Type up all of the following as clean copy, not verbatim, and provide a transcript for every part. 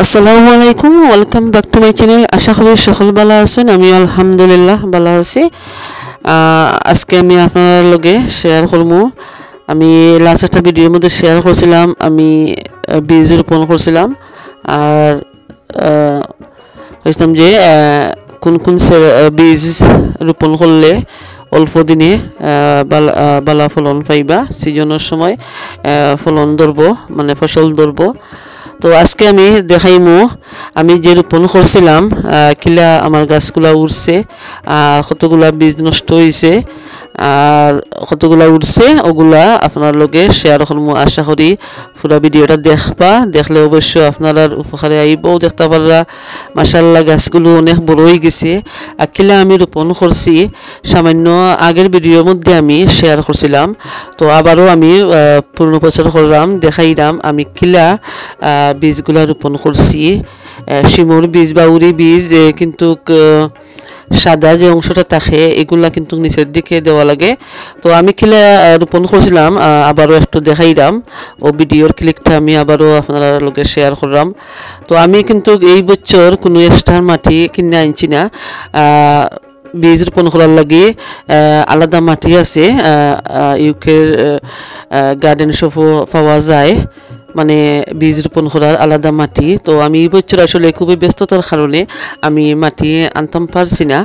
আসসালামু আলাইকুম, welcome back to my channel. আশা করি সকল ভালো আছেন। আমি আলহামদুলিল্লাহ ভালো আছি। আজকে আমি আপনাদের লগে শেয়ার করব। আমি লাস্ট একটা ভিডিওর মধ্যে শেয়ার করছিলাম আমি বীজ রোপণ করছিলাম, আর হয়েছিলাম যে কোন কোন বীজ রোপণ করলে অল্প দিনে বালা ফলন পাইবা, সিজনের সময় ফলন ধরব, মানে ফসল ধরব। তো আজকে আমি দেখাইমু আমি যে রোপণ করছিলাম কিলা আমার গাছগুলা উঠছে, কতগুলা বীজ নষ্ট হয়েছে আর কতগুলা উঠছে, ওগুলা আপনার লগে শেয়ার করবো। আশা করি পুরা ভিডিওটা দেখবা, দেখলে অবশ্যই আপনারা উপকারে আইবও। দেখতে পাররা মাশাআল্লাহ গাছগুলো অনেক বড় হয়ে গেছে। আর কিলা আমি রোপণ করছি সামান্য আগের ভিডিওর মধ্যে আমি শেয়ার করছিলাম, তো আবারও আমি পুরনো প্রচার করলাম, দেখাইলাম আমি কিলা বীজগুলা রোপণ করছি। শিমুর বীজ বা উড়ি বীজ, কিন্তু সাদা যে অংশটা থাকে এগুলা কিন্তু নিচের দিকে দেওয়া লাগে। তো আমি কিলা রোপণ করছিলাম আবারও একটু দেখাইলাম, ও ভিডিওর ক্লিকটা আমি আবারও আপনারা লগে শেয়ার করলাম। তো আমি কিন্তু এই বছর কোনো এক্সট্রা মাটি কিনে আনছি না। বীজ রোপণ করার লাগে আলাদা মাটি আছে, ইউকের গার্ডেন শপও পাওয়া যায়, মানে বীজ রোপণ করার আলাদা মাটি। তো আমি এই বছর আসলে খুবই ব্যস্ততার কারণে আমি মাটি আনতাম পারছি না।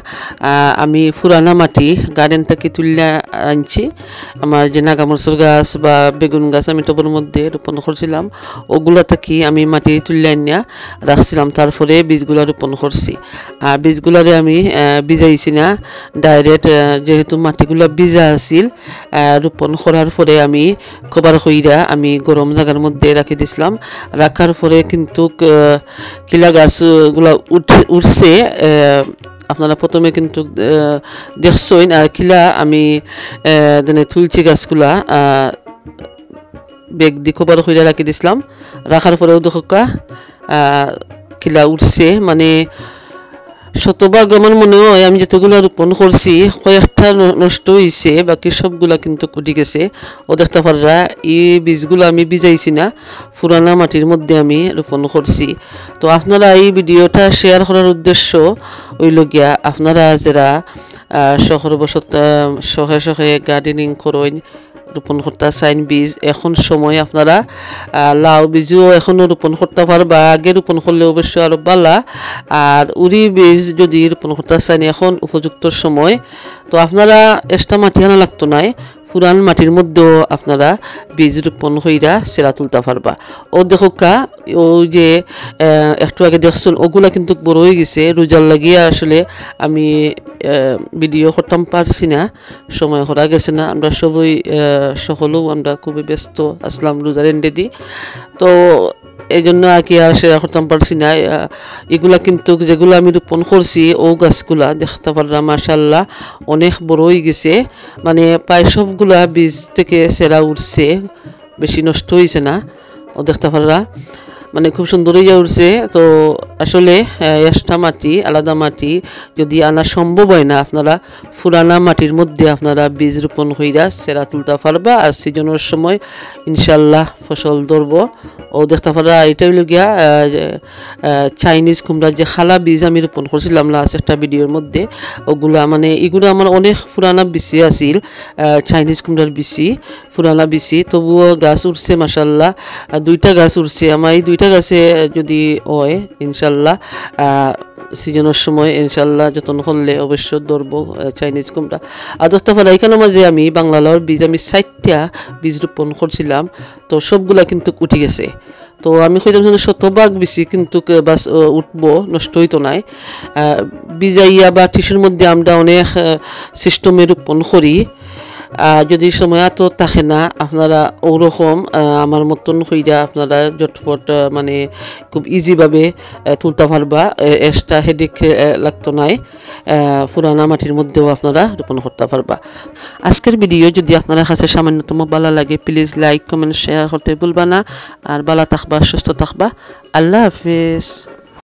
আমি পুরানা মাটি গার্ডেন থেকে তুলে আনছি। আমার যে নাগামরচুর গাছ বা বেগুন গাছ আমি টবের মধ্যে রোপণ করছিলাম, ওগুলা থেকে আমি মাটি তুলে আনিয়া রাখছিলাম, তারপরে বীজগুলা রোপণ করছি। আর বীজগুলারে আমি ভিজাইছি না, ডাইরেক্ট যেহেতু মাটিগুলা ভিজা আছিল, রোপণ করার পরে আমি কভার কইরা আমি গরম জায়গার মধ্যে রাখি দিছিলাম। রাখার পরে কিন্তু কিলা গাছগুলা উঠছে, আপনারা প্রথমে কিন্তু দেখছেন। আর কিলা আমি তুলছি গাছগুলা বেগ দিয়ে কভার কইরা রাখি দিছিলাম, রাখার পরেও দেখা কিলা উঠছে। মানে শতভাগ আমার মনে হয় আমি যতগুলো রোপণ করছি কয়েকটা নষ্ট হয়েছে, বাকি সবগুলা কিন্তু কুটি গেছে। ও দেখতে পাররা এই বীজগুলো আমি ভিজাইছি না, পুরানা মাটির মধ্যে আমি রোপণ করছি। তো আপনারা এই ভিডিওটা শেয়ার করার উদ্দেশ্য হইল গিয়া আপনারা যারা শহর বসত শখে শখে গার্ডেনিং করেন, রোপণ করতে চাইন বীজ, এখন সময় আপনারা লাউ বীজও এখনও রোপণ করতে পারবা, আগে রোপণ করলে অবশ্যই আরও ভালো। আর উড়ি বীজ যদি রোপণ করতে চাইন এখন উপযুক্ত সময়। তো আপনারা এক্সট্রা মাটি আনা লাগতো নাই, পুরান মাটির মধ্যেও আপনারা বীজ রোপণ কইরা সেরা তুলতে পারবা। ও দেখোকা ও যে একটু আগে দেখছেন ওগুলা কিন্তু বড় হয়ে গেছে, রোজার লাগিয়ে আসলে আমি ভিডিও করতাম পারছি না, সময় করা গেছে না। আমরা সবাই সকলেও আমরা খুবই ব্যস্ত আসলাম রোজার এন্ডে দি, তো এই জন্য আর কি আর শেয়ার করতাম পারছি না। এগুলা কিন্তু যেগুলো আমি রোপণ করছি ও গাছগুলা দেখতে পারলাম মাশাআল্লাহ অনেক বড় হয়ে গেছে, মানে প্রায় সবগুলা বীজ থেকে সেরা উঠছে, বেশি নষ্ট হয়েছে না। ও দেখতে পারলা মানে খুব সুন্দর হয়ে উঠছে। তো আসলে এক্সট্রা মাটি আলাদা মাটি যদি আনা সম্ভব হয় না, আপনারা পুরানা মাটির মধ্যে আপনারা বীজ রোপণ কইরা সেরা তুলতে পারবা, আর সিজনের সময় ইনশাল্লাহ ফসল ধরব। ও দেখতে পারা এটা হইল গিয়া চাইনিজ কুমড়ার যে খালা বীজ আমি রোপণ করছিলাম লাস্ট একটা ভিডিওর মধ্যে, ওগুলা মানে এগুলো আমার অনেক পুরানা বিচি আছিল, চাইনিজ কুমড়ার বিচি, পুরানা বিচি, তবুও গাছ উঠছে মাশাআল্লাহ। দুইটা গাছ উঠছে আমার, এই দুইটা গাছে যদি হয় ইনশাল্লাহ সিজনের সময় ইনশাল্লাহ যত্ন করলে অবশ্য ধরবো চাইনিজ কুমড়া। আর দেখতে পারা এখানে মাঝে আমি বাংলা লাউর বীজ আমি 60টা বীজ রোপণ করছিলাম, তো সবগুলা কিন্তু উঠে গেছে। তো আমি কইতাম শতভাগ বেশি কিন্তু বাস উঠবো, নষ্ট হইতো নাই। ভিজাইয়া বা টিস্যুর মধ্যে আমরা অনেক সিস্টেমে রোপণ করি, যদি সময় তো থাকে না আপনারা ওরকম আমার মতন হইয়া আপনারা জটপট মানে খুব ইজিভাবে তুলতে পারবা, এক্সট্রা হেডেক লাগতো নাই, পুরানা মাটির মধ্যেও আপনারা রোপণ করতে পারবা। আজকের ভিডিও যদি আপনার কাছে সামান্যতম ভালো লাগে প্লিজ লাইক কমেন্ট শেয়ার করতে ভুলবা না। আর ভালো থাকবা, সুস্থ থাকবা। আল্লাহ হাফেজ।